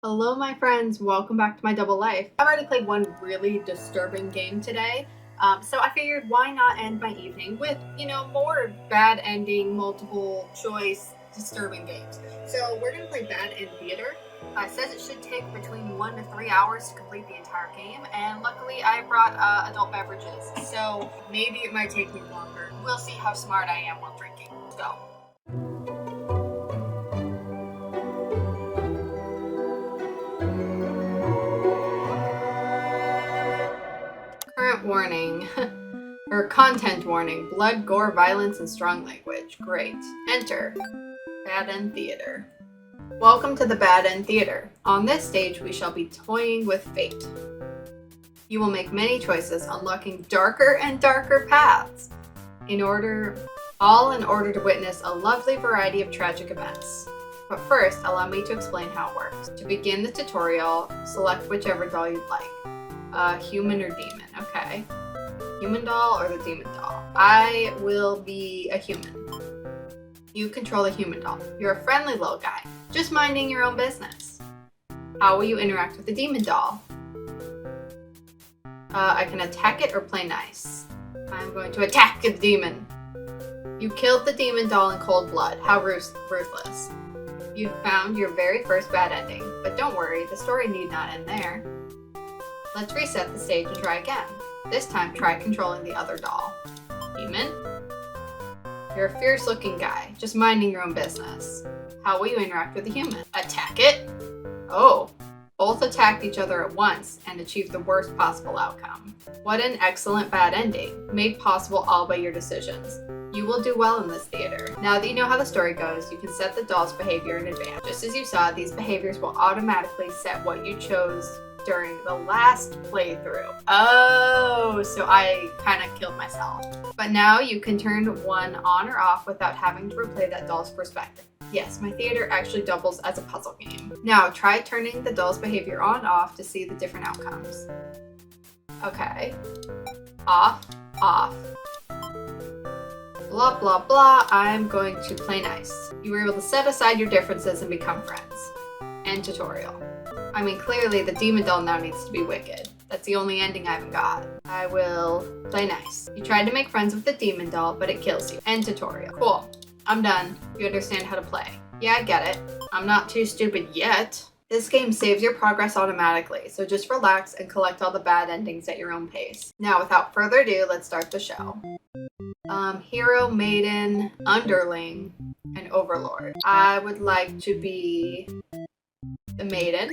Hello my friends, welcome back to my double life. I've already played one really disturbing game today, so I figured why not end my evening with, more bad ending, multiple choice, disturbing games. So we're going to play Bad End Theater. It says it should take between 1 to 3 hours to complete the entire game, and luckily I brought adult beverages, so maybe it might take me longer. We'll see how smart I am while drinking. Let's go. Current warning, or content warning, blood, gore, violence, and strong language. Great. Enter. Bad End Theater. Welcome to the Bad End Theater. On this stage, we shall be toying with fate. You will make many choices, unlocking darker and darker paths, all in order to witness a lovely variety of tragic events. But first, allow me to explain how it works. To begin the tutorial, select whichever doll you'd like. Human or demon? Okay. Human doll or the demon doll? I will be a human. You control the human doll. You're a friendly little guy, just minding your own business. How will you interact with the demon doll? I can attack it or play nice. I'm going to attack the demon. You killed the demon doll in cold blood. How ruthless. You found your very first bad ending, but don't worry, the story need not end there. Let's reset the stage and try again. This time, try controlling the other doll. Demon? You're a fierce-looking guy, just minding your own business. How will you interact with the human? Attack it? Oh, both attacked each other at once and achieved the worst possible outcome. What an excellent bad ending, made possible all by your decisions. You will do well in this theater. Now that you know how the story goes, you can set the doll's behavior in advance. Just as you saw, these behaviors will automatically set what you chose during the last playthrough. Oh, so I kind of killed myself. But now you can turn one on or off without having to replay that doll's perspective. Yes, my theater actually doubles as a puzzle game. Now try turning the doll's behavior on and off to see the different outcomes. Okay. Off, off. Blah, blah, blah. I'm going to play nice. You were able to set aside your differences and become friends. End tutorial. I mean, clearly the demon doll now needs to be wicked. That's the only ending I haven't got. I will play nice. You tried to make friends with the demon doll, but it kills you. End tutorial. Cool. I'm done. You understand how to play. Yeah, I get it. I'm not too stupid yet. This game saves your progress automatically, so just relax and collect all the bad endings at your own pace. Now, without further ado, let's start the show. Hero, maiden, underling, and overlord. I would like to be the maiden.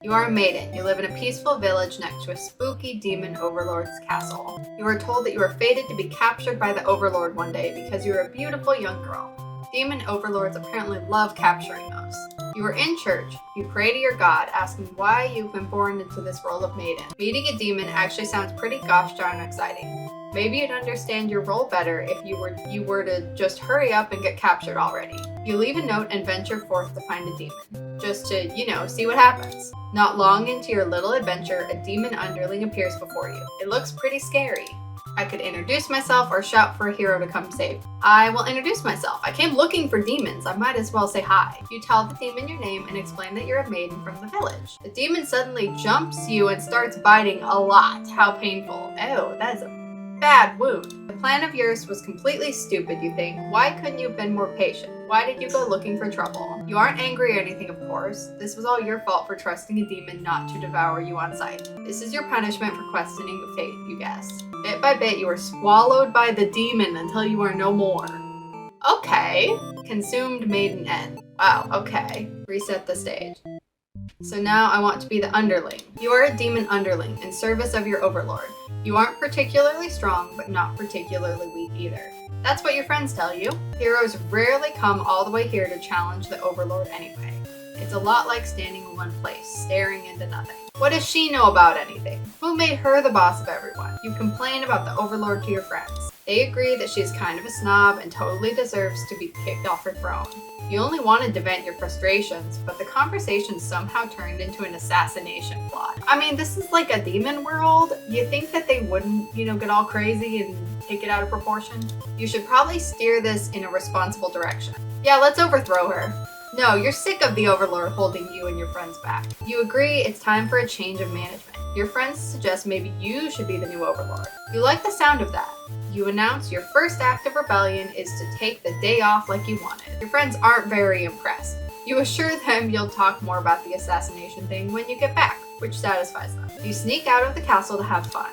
You are a maiden. You live in a peaceful village next to a spooky demon overlord's castle. You are told that you are fated to be captured by the overlord one day because you are a beautiful young girl. Demon overlords apparently love capturing those. You are in church. You pray to your god, asking why you've been born into this role of maiden. Meeting a demon actually sounds pretty gosh darn exciting. Maybe you'd understand your role better if you were to just hurry up and get captured already. You leave a note and venture forth to find a demon. Just to, see what happens. Not long into your little adventure, a demon underling appears before you. It looks pretty scary. I could introduce myself or shout for a hero to come save. I will introduce myself. I came looking for demons. I might as well say hi. You tell the demon your name and explain that you're a maiden from the village. The demon suddenly jumps you and starts biting a lot. How painful. Oh, that is a bad wound. The plan of yours was completely stupid, you think. Why couldn't you have been more patient? Why did you go looking for trouble? You aren't angry or anything, of course. This was all your fault for trusting a demon not to devour you on sight. This is your punishment for questioning fate, you guess. Bit by bit, you are swallowed by the demon until you are no more. Okay. Consumed maiden end. Wow, okay. Reset the stage. So now I want to be the underling. You are a demon underling in service of your overlord. You aren't particularly strong, but not particularly weak either. That's what your friends tell you. Heroes rarely come all the way here to challenge the overlord anyway. It's a lot like standing in one place, staring into nothing. What does she know about anything? Who made her the boss of everyone? You complain about the overlord to your friends. They agree that she's kind of a snob and totally deserves to be kicked off her throne. You only wanted to vent your frustrations, but the conversation somehow turned into an assassination plot. I mean, this is like a demon world. You think that they wouldn't, get all crazy and take it out of proportion? You should probably steer this in a responsible direction. Yeah, let's overthrow her. No, you're sick of the overlord holding you and your friends back. You agree it's time for a change of management. Your friends suggest maybe you should be the new overlord. You like the sound of that. You announce your first act of rebellion is to take the day off like you wanted. Your friends aren't very impressed. You assure them you'll talk more about the assassination thing when you get back, which satisfies them. You sneak out of the castle to have fun.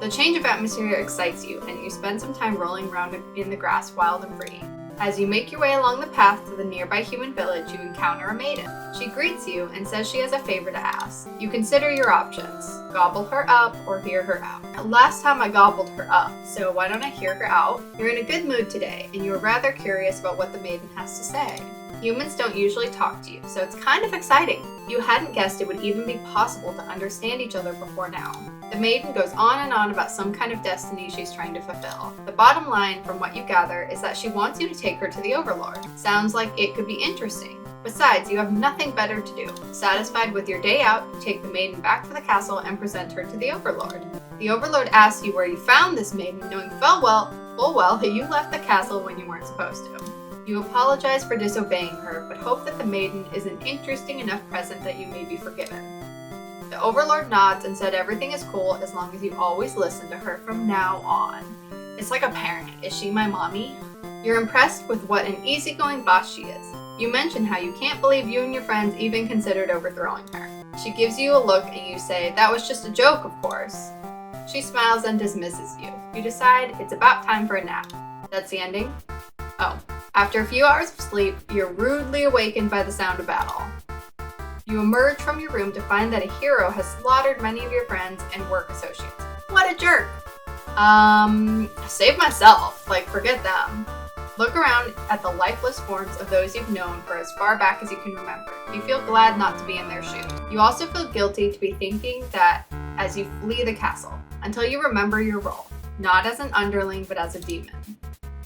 The change of atmosphere excites you, and you spend some time rolling around in the grass wild and free. As you make your way along the path to the nearby human village, you encounter a maiden. She greets you and says she has a favor to ask. You consider your options. Gobble her up or hear her out. Last time I gobbled her up, so why don't I hear her out? You're in a good mood today, and you're rather curious about what the maiden has to say. Humans don't usually talk to you, so it's kind of exciting. You hadn't guessed it would even be possible to understand each other before now. The maiden goes on and on about some kind of destiny she's trying to fulfill. The bottom line, from what you gather, is that she wants you to take her to the Overlord. Sounds like it could be interesting. Besides, you have nothing better to do. Satisfied with your day out, you take the maiden back to the castle and present her to the Overlord. The Overlord asks you where you found this maiden, knowing full well that you left the castle when you weren't supposed to. You apologize for disobeying her, but hope that the maiden is an interesting enough present that you may be forgiven. The Overlord nods and said everything is cool as long as you always listen to her from now on. It's like a parent. Is she my mommy? You're impressed with what an easygoing boss she is. You mention how you can't believe you and your friends even considered overthrowing her. She gives you a look and you say, "That was just a joke, of course." She smiles and dismisses you. You decide it's about time for a nap. That's the ending? Oh. After a few hours of sleep, you're rudely awakened by the sound of battle. You emerge from your room to find that a hero has slaughtered many of your friends and work associates. What a jerk! Save myself. Like, forget them. Look around at the lifeless forms of those you've known for as far back as you can remember. You feel glad not to be in their shoes. You also feel guilty to be thinking that as you flee the castle, until you remember your role, not as an underling, but as a demon.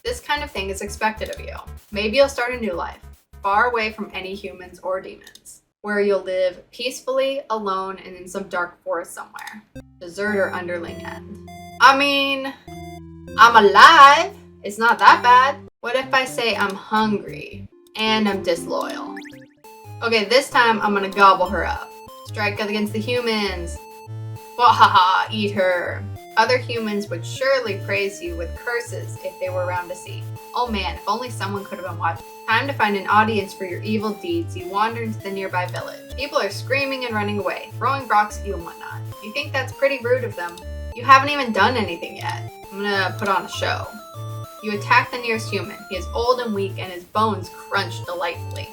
This kind of thing is expected of you. Maybe you'll start a new life, far away from any humans or demons, where you'll live peacefully, alone, and in some dark forest somewhere. Deserter underling end. I mean, I'm alive. It's not that bad. What if I say I'm hungry and I'm disloyal? Okay, this time I'm gonna gobble her up. Strike against the humans. Wahaha, eat her. Other humans would surely praise you with curses if they were around to see. Oh man, if only someone could have been watching. Time to find an audience for your evil deeds. You wander into the nearby village. People are screaming and running away, throwing rocks at you and whatnot. You think that's pretty rude of them. You haven't even done anything yet. I'm gonna put on a show. You attack the nearest human. He is old and weak and his bones crunch delightfully.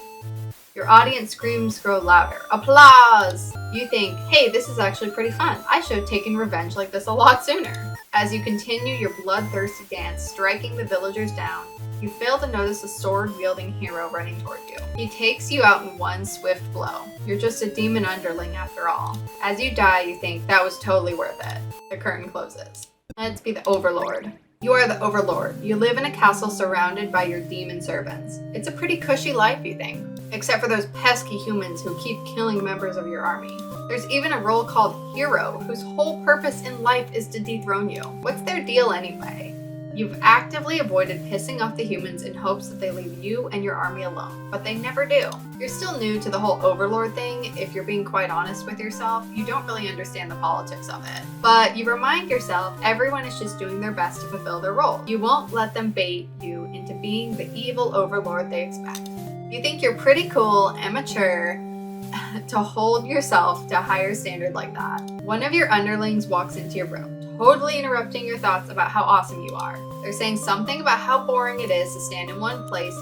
Your audience screams grow louder. Applause! You think, hey, this is actually pretty fun. I should have taken revenge like this a lot sooner. As you continue your bloodthirsty dance, striking the villagers down, you fail to notice a sword-wielding hero running toward you. He takes you out in one swift blow. You're just a demon underling after all. As you die, you think, that was totally worth it. The curtain closes. Let's be the Overlord. You are the Overlord. You live in a castle surrounded by your demon servants. It's a pretty cushy life, you think. Except for those pesky humans who keep killing members of your army. There's even a role called Hero, whose whole purpose in life is to dethrone you. What's their deal anyway? You've actively avoided pissing off the humans in hopes that they leave you and your army alone, but they never do. You're still new to the whole Overlord thing. If you're being quite honest with yourself, you don't really understand the politics of it. But you remind yourself everyone is just doing their best to fulfill their role. You won't let them bait you into being the evil Overlord they expect. You think you're pretty cool and mature to hold yourself to a higher standard like that. One of your underlings walks into your room, totally interrupting your thoughts about how awesome you are. They're saying something about how boring it is to stand in one place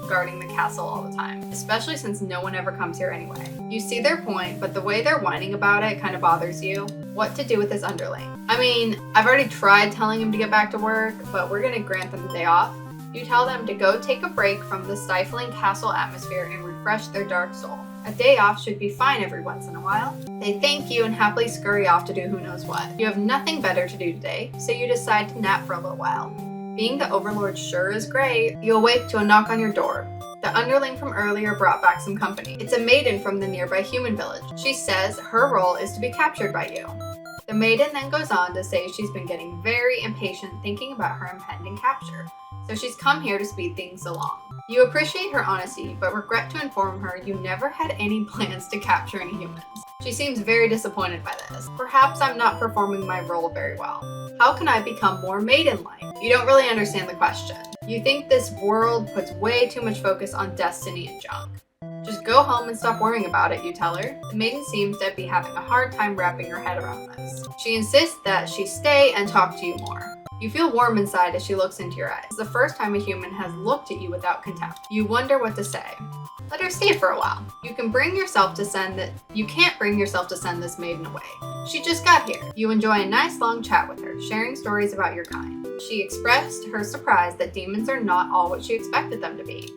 guarding the castle all the time, especially since no one ever comes here anyway. You see their point, but the way they're whining about it kind of bothers you. What to do with this underling? I mean, I've already tried telling him to get back to work, but we're gonna grant them the day off. You tell them to go take a break from the stifling castle atmosphere and refresh their dark soul. A day off should be fine every once in a while. They thank you and happily scurry off to do who knows what. You have nothing better to do today, so you decide to nap for a little while. Being the Overlord sure is great. You awake to a knock on your door. The underling from earlier brought back some company. It's a maiden from the nearby human village. She says her role is to be captured by you. The maiden then goes on to say she's been getting very impatient thinking about her impending capture. so she's come here to speed things along. You appreciate her honesty, but regret to inform her you never had any plans to capture any humans. She seems very disappointed by this. Perhaps I'm not performing my role very well. How can I become more maiden-like? You don't really understand the question. You think this world puts way too much focus on destiny and junk. Just go home and stop worrying about it, you tell her. The maiden seems to be having a hard time wrapping her head around this. She insists that she stay and talk to you more. You feel warm inside as she looks into your eyes. It's the first time a human has looked at you without contempt. You wonder what to say. Let her stay for a while. You can't bring yourself to send this maiden away. She just got here. You enjoy a nice long chat with her, sharing stories about your kind. She expressed her surprise that demons are not all what she expected them to be.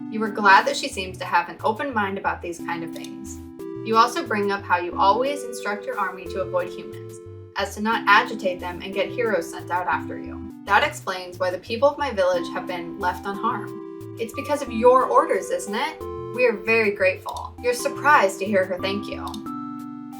You were glad that she seems to have an open mind about these kind of things. You also bring up how you always instruct your army to avoid humans, as to not agitate them and get heroes sent out after you. That explains why the people of my village have been left unharmed. It's because of your orders, isn't it? We are very grateful. You're surprised to hear her thank you.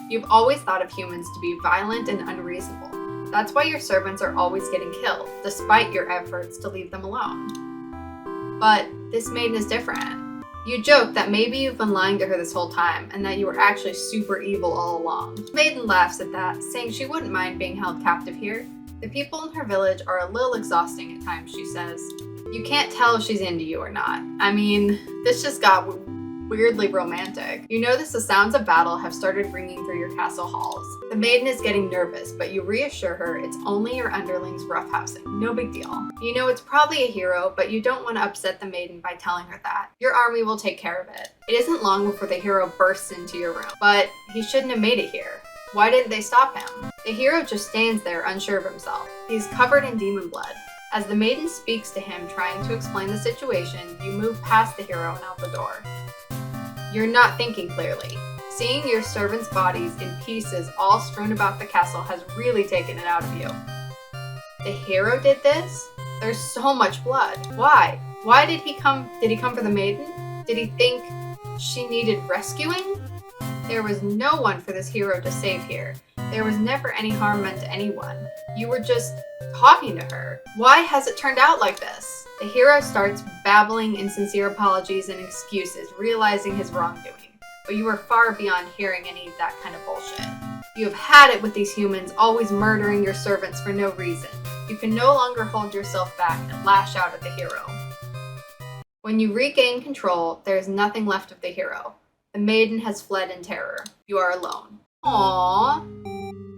You've always thought of humans to be violent and unreasonable. That's why your servants are always getting killed, despite your efforts to leave them alone. But this maiden is different. You joke that maybe you've been lying to her this whole time and that you were actually super evil all along. The maiden laughs at that, saying she wouldn't mind being held captive here. The people in her village are a little exhausting at times, she says. You can't tell if she's into you or not. I mean, this just got weirdly romantic. You notice the sounds of battle have started ringing through your castle halls. The maiden is getting nervous, but you reassure her it's only your underlings roughhousing. No big deal. You know it's probably a hero, but you don't want to upset the maiden by telling her that. Your army will take care of it. It isn't long before the hero bursts into your room, but he shouldn't have made it here. Why didn't they stop him? The hero just stands there unsure of himself. He's covered in demon blood. As the maiden speaks to him, trying to explain the situation, you move past the hero and out the door. You're not thinking clearly. Seeing your servants' bodies in pieces all strewn about the castle has really taken it out of you. The hero did this? There's so much blood. Why? Why did he come? Did he come for the maiden? Did he think she needed rescuing? There was no one for this hero to save here. There was never any harm meant to anyone. You were just talking to her. Why has it turned out like this? The hero starts babbling insincere apologies and excuses, realizing his wrongdoing. But you are far beyond hearing any of that kind of bullshit. You have had it with these humans, always murdering your servants for no reason. You can no longer hold yourself back and lash out at the hero. When you regain control, there is nothing left of the hero. The maiden has fled in terror. You are alone. Aww.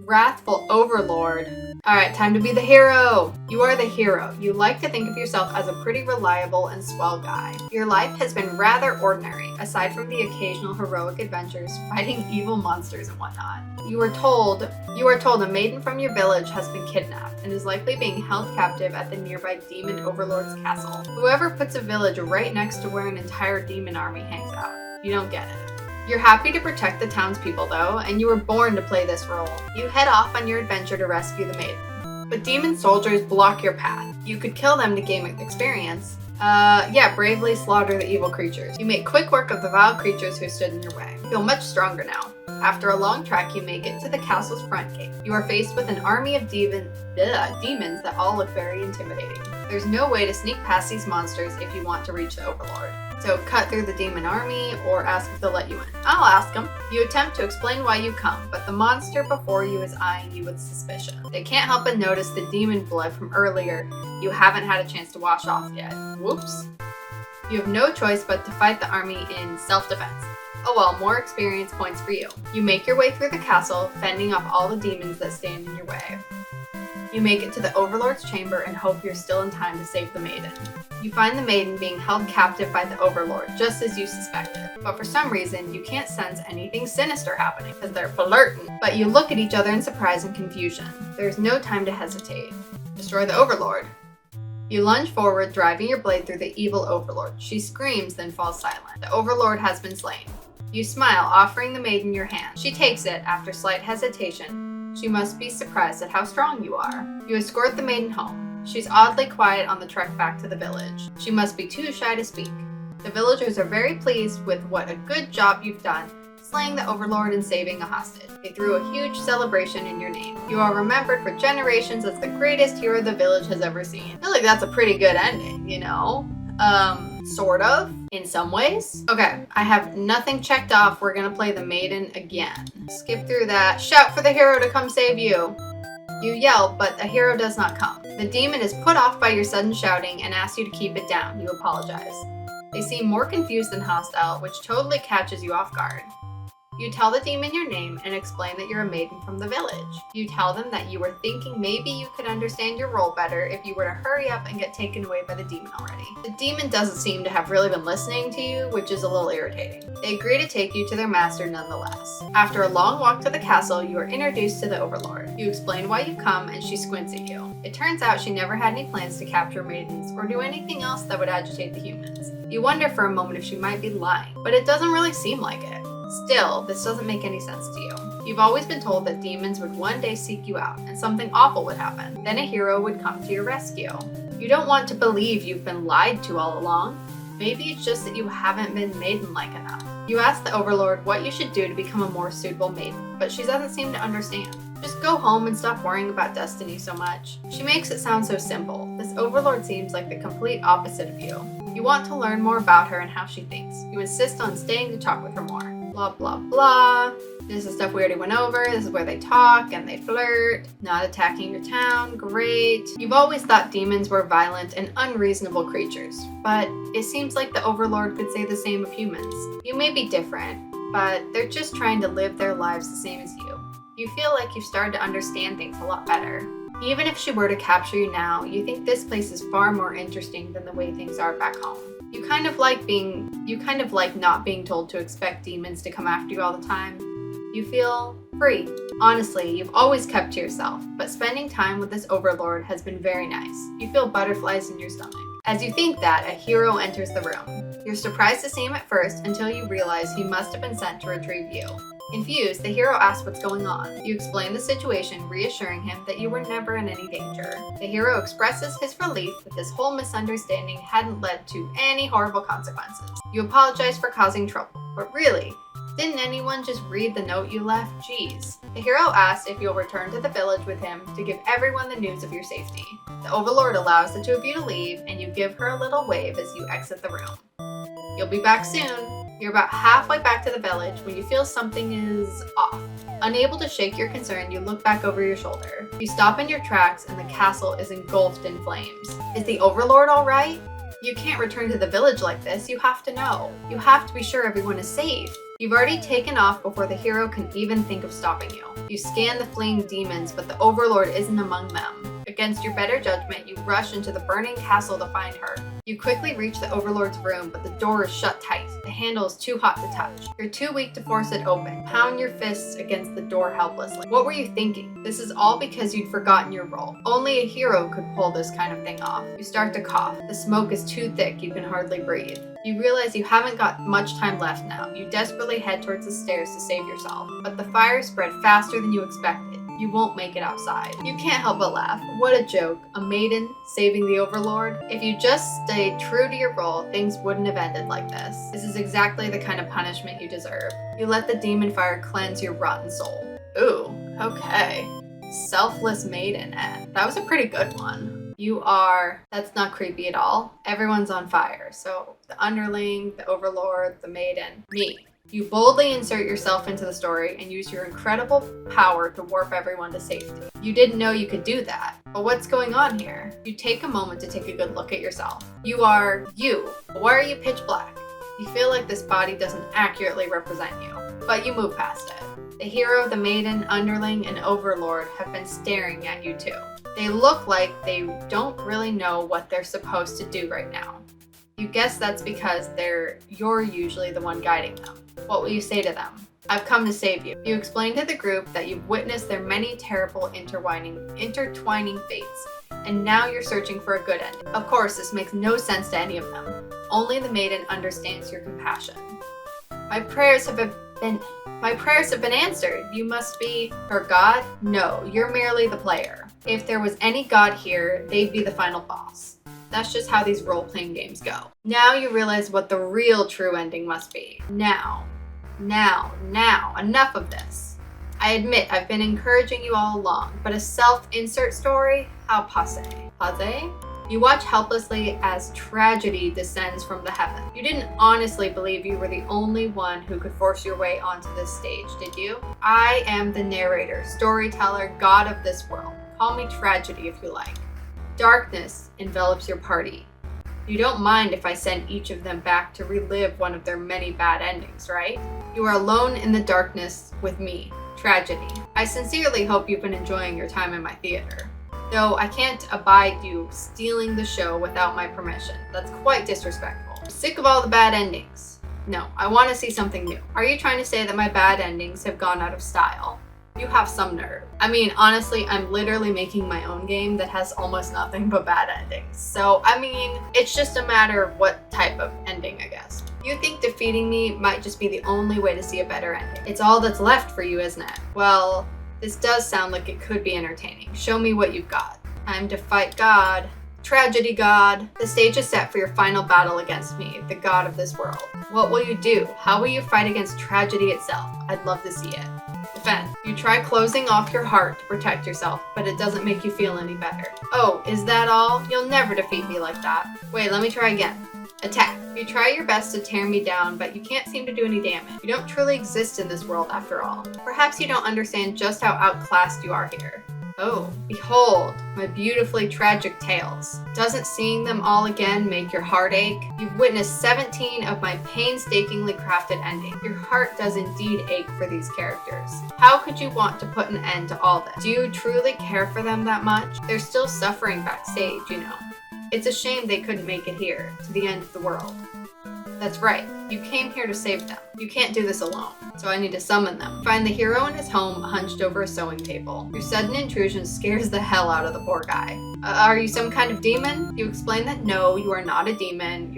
Wrathful overlord. Alright, time to be the hero. You are the hero. You like to think of yourself as a pretty reliable and swell guy. Your life has been rather ordinary, aside from the occasional heroic adventures fighting evil monsters and whatnot. You are told a maiden from your village has been kidnapped and is likely being held captive at the nearby demon overlord's castle. Whoever puts a village right next to where an entire demon army hangs out. You don't get it. You're happy to protect the townspeople though, and you were born to play this role. You head off on your adventure to rescue the maiden. But demon soldiers block your path. You could kill them to gain experience. Bravely slaughter the evil creatures. You make quick work of the vile creatures who stood in your way. You feel much stronger now. After a long trek, you make it to the castle's front gate. You are faced with an army of demons that all look very intimidating. There's no way to sneak past these monsters if you want to reach the overlord. So cut through the demon army or ask if they'll let you in. I'll ask them. You attempt to explain why you come, but the monster before you is eyeing you with suspicion. They can't help but notice the demon blood from earlier you haven't had a chance to wash off yet. Whoops. You have no choice but to fight the army in self-defense. Oh well, more experience points for you. You make your way through the castle, fending off all the demons that stand in your way. You make it to the Overlord's chamber and hope you're still in time to save the maiden. You find the maiden being held captive by the Overlord, just as you suspected. But for some reason, you can't sense anything sinister happening, because they're flirting. But you look at each other in surprise and confusion. There's no time to hesitate. Destroy the Overlord. You lunge forward, driving your blade through the evil Overlord. She screams, then falls silent. The Overlord has been slain. You smile, offering the maiden your hand. She takes it, after slight hesitation. She must be surprised at how strong you are. You escort the maiden home. She's oddly quiet on the trek back to the village. She must be too shy to speak. The villagers are very pleased with what a good job you've done, / slaying the overlord and saving a hostage. They threw a huge celebration in your name. You are remembered for generations as the greatest hero the village has ever seen. I feel like that's a pretty good ending, you know? Sort of, in some ways. Okay, I have nothing checked off. We're gonna play the maiden again. Skip through that. Shout for the hero to come save you. You yell, but the hero does not come. The demon is put off by your sudden shouting and asks you to keep it down. You apologize. They seem more confused than hostile, which totally catches you off guard. You tell the demon your name and explain that you're a maiden from the village. You tell them that you were thinking maybe you could understand your role better if you were to hurry up and get taken away by the demon already. The demon doesn't seem to have really been listening to you, which is a little irritating. They agree to take you to their master nonetheless. After a long walk to the castle, you are introduced to the overlord. You explain why you've come and she squints at you. It turns out she never had any plans to capture maidens or do anything else that would agitate the humans. You wonder for a moment if she might be lying, but it doesn't really seem like it. Still, this doesn't make any sense to you. You've always been told that demons would one day seek you out and something awful would happen. Then a hero would come to your rescue. You don't want to believe you've been lied to all along. Maybe it's just that you haven't been maiden-like enough. You ask the overlord what you should do to become a more suitable maiden, but she doesn't seem to understand. Just go home and stop worrying about destiny so much. She makes it sound so simple. This overlord seems like the complete opposite of you. You want to learn more about her and how she thinks. You insist on staying to talk with her more. Blah, blah, blah. This is stuff we already went over. This is where they talk and they flirt. Not attacking your town. Great. You've always thought demons were violent and unreasonable creatures, but it seems like the overlord could say the same of humans. You may be different, but they're just trying to live their lives the same as you. You feel like you've started to understand things a lot better. Even if she were to capture you now, you think this place is far more interesting than the way things are back home. You kind of like not being told to expect demons to come after you all the time. You feel free. Honestly, you've always kept to yourself, but spending time with this overlord has been very nice. You feel butterflies in your stomach. As you think that, a hero enters the room. You're surprised to see him at first until you realize he must have been sent to retrieve you. Confused, the hero asks what's going on. You explain the situation, reassuring him that you were never in any danger. The hero expresses his relief that this whole misunderstanding hadn't led to any horrible consequences. You apologize for causing trouble, but really, didn't anyone just read the note you left? Jeez. The hero asks if you'll return to the village with him to give everyone the news of your safety. The overlord allows the two of you to leave, and you give her a little wave as you exit the room. You'll be back soon. You're about halfway back to the village when you feel something is off. Unable to shake your concern, you look back over your shoulder. You stop in your tracks and the castle is engulfed in flames. Is the overlord all right? You can't return to the village like this. You have to know. You have to be sure everyone is safe. You've already taken off before the hero can even think of stopping you. You scan the fleeing demons, but the overlord isn't among them. Against your better judgment, you rush into the burning castle to find her. You quickly reach the overlord's room, but the door is shut tight. The handle is too hot to touch. You're too weak to force it open. Pound your fists against the door helplessly. What were you thinking? This is all because you'd forgotten your role. Only a hero could pull this kind of thing off. You start to cough. The smoke is too thick, you can hardly breathe. You realize you haven't got much time left now. You desperately head towards the stairs to save yourself, but the fire spread faster than you expected. You won't make it outside. You can't help but laugh. What a joke. A maiden saving the overlord? If you just stayed true to your role, things wouldn't have ended like this. This is exactly the kind of punishment you deserve. You let the demon fire cleanse your rotten soul. Ooh, okay. Selfless maiden, that was a pretty good one. That's not creepy at all. Everyone's on fire. So the underling, the overlord, the maiden, me. You boldly insert yourself into the story and use your incredible power to warp everyone to safety. You didn't know you could do that. But what's going on here? You take a moment to take a good look at yourself. You are you. Why are you pitch black? You feel like this body doesn't accurately represent you, but you move past it. The hero, the maiden, underling, and overlord have been staring at you too. They look like they don't really know what they're supposed to do right now. You guess that's because you're usually the one guiding them. What will you say to them? I've come to save you. You explain to the group that you've witnessed their many terrible intertwining fates, and now you're searching for a good end. Of course, this makes no sense to any of them. Only the maiden understands your compassion. My prayers have been answered. You must be her god? No, you're merely the player. If there was any god here, they'd be the final boss. That's just how these role-playing games go. Now you realize what the real true ending must be. Now, Now, enough of this. I admit I've been encouraging you all along, but a self-insert story? How passe. Passe? You watch helplessly as tragedy descends from the heaven. You didn't honestly believe you were the only one who could force your way onto this stage, did you? I am the narrator, storyteller, god of this world. Call me tragedy if you like. Darkness envelops your party. You don't mind if I send each of them back to relive one of their many bad endings, right? You are alone in the darkness with me, tragedy. I sincerely hope you've been enjoying your time in my theater. Though I can't abide you stealing the show without my permission. That's quite disrespectful. I'm sick of all the bad endings. No, I want to see something new. Are you trying to say that my bad endings have gone out of style? You have some nerve. I mean, honestly, I'm literally making my own game that has almost nothing but bad endings. So, I mean, it's just a matter of what type of ending, I guess. You think defeating me might just be the only way to see a better ending. It's all that's left for you, isn't it? Well, this does sound like it could be entertaining. Show me what you've got. Time to fight God. Tragedy God. The stage is set for your final battle against me, the god of this world. What will you do? How will you fight against tragedy itself? I'd love to see it. Defend. You try closing off your heart to protect yourself, but it doesn't make you feel any better. Oh, is that all? You'll never defeat me like that. Wait, let me try again. Attack. You try your best to tear me down, but you can't seem to do any damage. You don't truly exist in this world after all. Perhaps you don't understand just how outclassed you are here. Oh, behold, my beautifully tragic tales. Doesn't seeing them all again make your heart ache? You've witnessed 17 of my painstakingly crafted endings. Your heart does indeed ache for these characters. How could you want to put an end to all this? Do you truly care for them that much? They're still suffering backstage, you know. It's a shame they couldn't make it here, to the end of the world. That's right, you came here to save them. You can't do this alone, so I need to summon them. Find the hero in his home hunched over a sewing table. Your sudden intrusion scares the hell out of the poor guy. Are you some kind of demon? You explain that no, you are not a demon.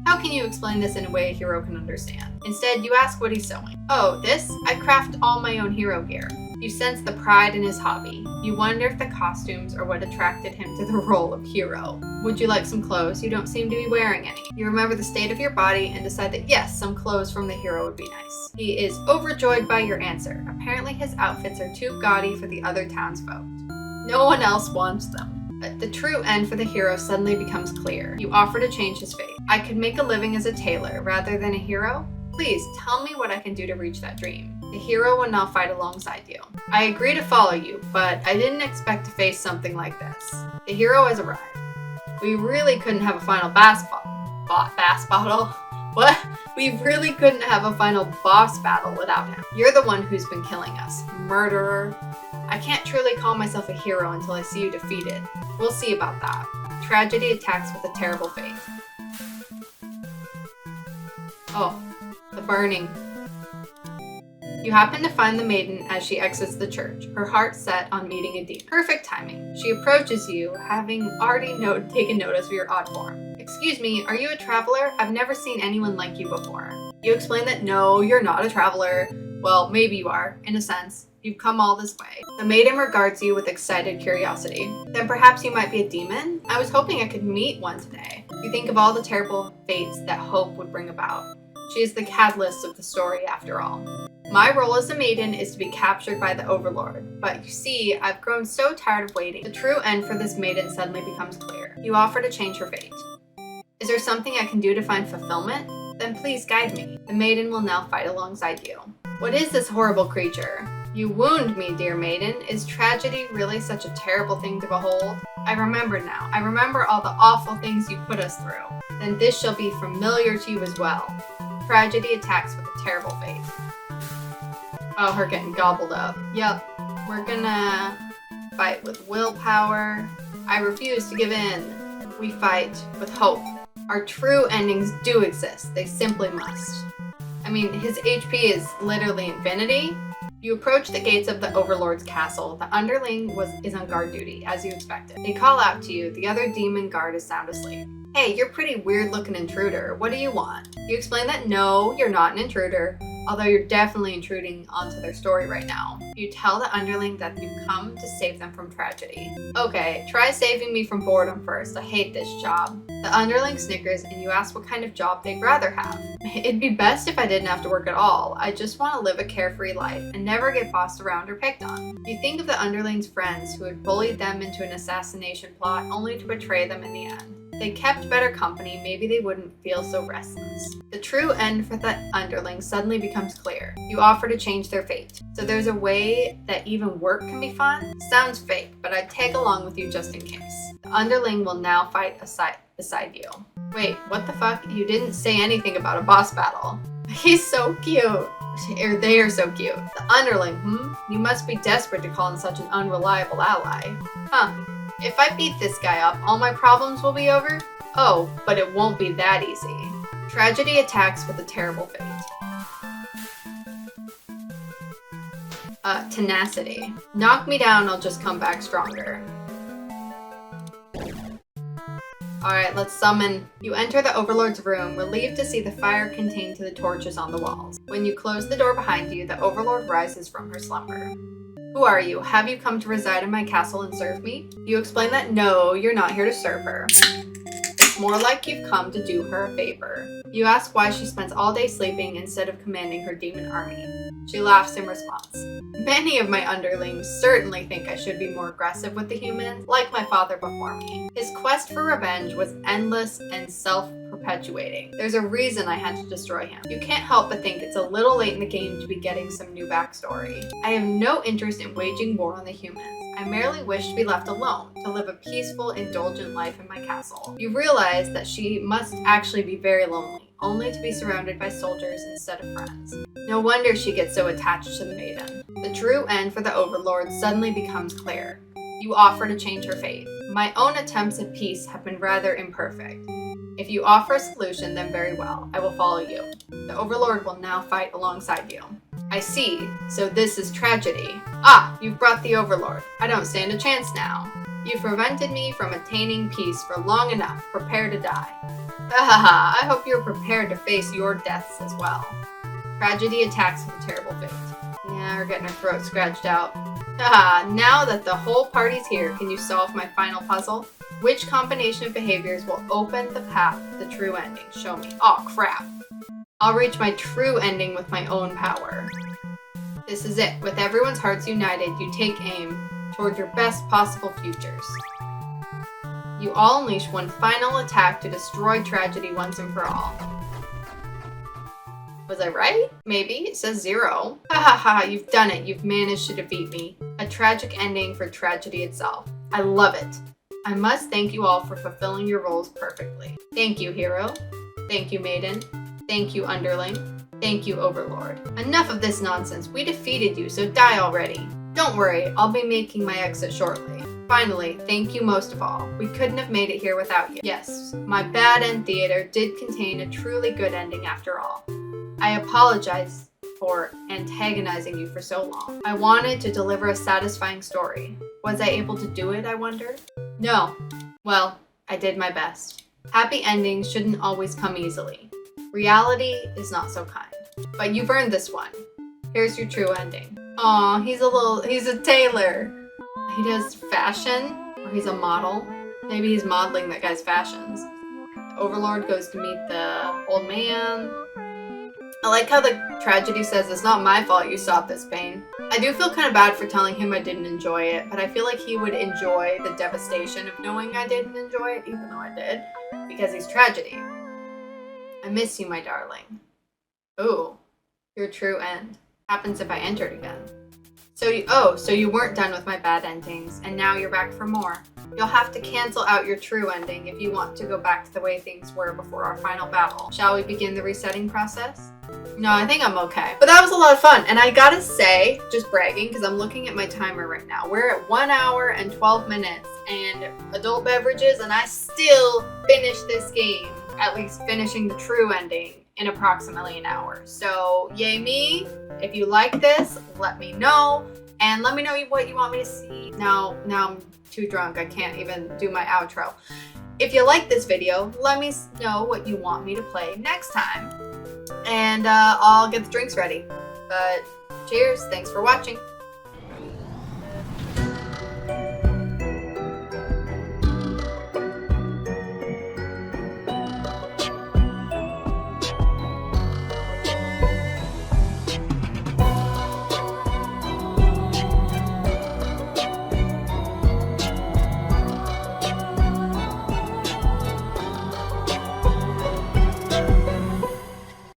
How can you explain this in a way a hero can understand? Instead, you ask what he's sewing. Oh, this? I craft all my own hero gear. You sense the pride in his hobby. You wonder if the costumes are what attracted him to the role of hero. Would you like some clothes? You don't seem to be wearing any. You remember the state of your body and decide that yes, some clothes from the hero would be nice. He is overjoyed by your answer. Apparently his outfits are too gaudy for the other townsfolk. No one else wants them. But the true end for the hero suddenly becomes clear. You offer to change his fate. I could make a living as a tailor rather than a hero? Please tell me what I can do to reach that dream. The hero will now fight alongside you. I agree to follow you, but I didn't expect to face something like this. The hero has arrived. We really couldn't have a final boss battle. What? We really couldn't have a final boss battle without him. You're the one who's been killing us. Murderer. I can't truly call myself a hero until I see you defeated. We'll see about that. Tragedy attacks with a terrible fate. Oh, the burning. You happen to find the maiden as she exits the church, her heart set on meeting a demon. Perfect timing. She approaches you, having already taken notice of your odd form. Excuse me, are you a traveler? I've never seen anyone like you before. You explain that no, you're not a traveler. Well, maybe you are, in a sense. You've come all this way. The maiden regards you with excited curiosity. Then perhaps you might be a demon? I was hoping I could meet one today. You think of all the terrible fates that hope would bring about. She is the catalyst of the story after all. My role as a maiden is to be captured by the Overlord, but you see, I've grown so tired of waiting. The true end for this maiden suddenly becomes clear. You offer to change her fate. Is there something I can do to find fulfillment? Then please guide me. The maiden will now fight alongside you. What is this horrible creature? You wound me, dear maiden. Is tragedy really such a terrible thing to behold? I remember now. I remember all the awful things you put us through. Then this shall be familiar to you as well. Tragedy attacks with a terrible fate. Oh, her getting gobbled up. Yep. We're gonna fight with willpower. I refuse to give in. We fight with hope. Our true endings do exist. They simply must. I mean, his HP is literally infinity. You approach the gates of the Overlord's castle. The underling is on guard duty, as you expected. They call out to you. The other demon guard is sound asleep. Hey, you're a pretty weird looking intruder. What do you want? You explain that no, you're not an intruder. although you're definitely intruding onto their story right now. You tell the underling that you've come to save them from tragedy. Okay, try saving me from boredom first. I hate this job. The underling snickers and you ask what kind of job they'd rather have. It'd be best if I didn't have to work at all. I just want to live a carefree life and never get bossed around or picked on. You think of the underling's friends who had bullied them into an assassination plot only to betray them in the end. If they kept better company, maybe they wouldn't feel so restless. The true end for the underling suddenly becomes clear. You offer to change their fate. So there's a way that even work can be fun? Sounds fake, but I'd tag along with you just in case. The underling will now fight beside you. Wait, what the fuck? You didn't say anything about a boss battle. He's so cute. Or they are so cute. The underling, You must be desperate to call in such an unreliable ally. Huh. If I beat this guy up, all my problems will be over? Oh, but it won't be that easy. Tragedy attacks with a terrible fate. Tenacity. Knock me down, I'll just come back stronger. Alright, let's summon. You enter the Overlord's room, relieved to see the fire contained to the torches on the walls. When you close the door behind you, the Overlord rises from her slumber. Who are you? Have you come to reside in my castle and serve me? You explain that no, you're not here to serve her. It's more like you've come to do her a favor. You ask why she spends all day sleeping instead of commanding her demon army. She laughs in response. Many of my underlings certainly think I should be more aggressive with the humans, like my father before me. His quest for revenge was endless and self-perpetuating. There's a reason I had to destroy him. You can't help but think it's a little late in the game to be getting some new backstory. I have no interest in waging war on the humans. I merely wish to be left alone, to live a peaceful, indulgent life in my castle. You realize that she must actually be very lonely, only to be surrounded by soldiers instead of friends. No wonder she gets so attached to the maiden. The true end for the Overlord suddenly becomes clear. You offer to change her fate. My own attempts at peace have been rather imperfect. If you offer a solution, then very well, I will follow you. The Overlord will now fight alongside you. I see, so this is tragedy. Ah, you've brought the Overlord. I don't stand a chance now. You've prevented me from attaining peace for long enough. Prepare to die. Hahaha, I hope you're prepared to face your deaths as well. Tragedy attacks with a terrible fate. Yeah, we're getting our throat scratched out. Haha, now that the whole party's here, can you solve my final puzzle? Which combination of behaviors will open the path to the true ending? Show me. Oh, crap. I'll reach my true ending with my own power. This is it. With everyone's hearts united, you take aim toward your best possible futures. You all unleash one final attack to destroy tragedy once and for all. Was I right? Maybe. It says 0. Ha ha ha, you've done it. You've managed to defeat me. A tragic ending for tragedy itself. I love it. I must thank you all for fulfilling your roles perfectly. Thank you, hero. Thank you, maiden. Thank you, underling. Thank you, Overlord. Enough of this nonsense. We defeated you, so die already. Don't worry, I'll be making my exit shortly. Finally, thank you most of all. We couldn't have made it here without you. Yes, my bad end theater did contain a truly good ending after all. I apologize for antagonizing you for so long. I wanted to deliver a satisfying story. Was I able to do it, I wonder? No. Well, I did my best. Happy endings shouldn't always come easily. Reality is not so kind. But you've earned this one. Here's your true ending. Aw, he's a tailor. He does fashion, or he's a model. Maybe he's modeling that guy's fashions. The Overlord goes to meet the old man. I like how the tragedy says, it's not my fault you sought this pain. I do feel kind of bad for telling him I didn't enjoy it, but I feel like he would enjoy the devastation of knowing I didn't enjoy it, even though I did, because he's tragedy. I miss you, my darling. Ooh, your true end. Happens if I entered again. So you weren't done with my bad endings, and now you're back for more. You'll have to cancel out your true ending if you want to go back to the way things were before our final battle. Shall we begin the resetting process? No, I think I'm okay. But that was a lot of fun, and I gotta say, just bragging, because I'm looking at my timer right now. We're at 1 hour and 12 minutes, and adult beverages, and I still finished this game, at least finishing the true ending, in approximately an hour. So, yay me. If you like this, let me know, and let me know what you want me to see. Now I'm too drunk, I can't even do my outro. If you like this video, let me know what you want me to play next time. and I'll get the drinks ready. But cheers, thanks for watching.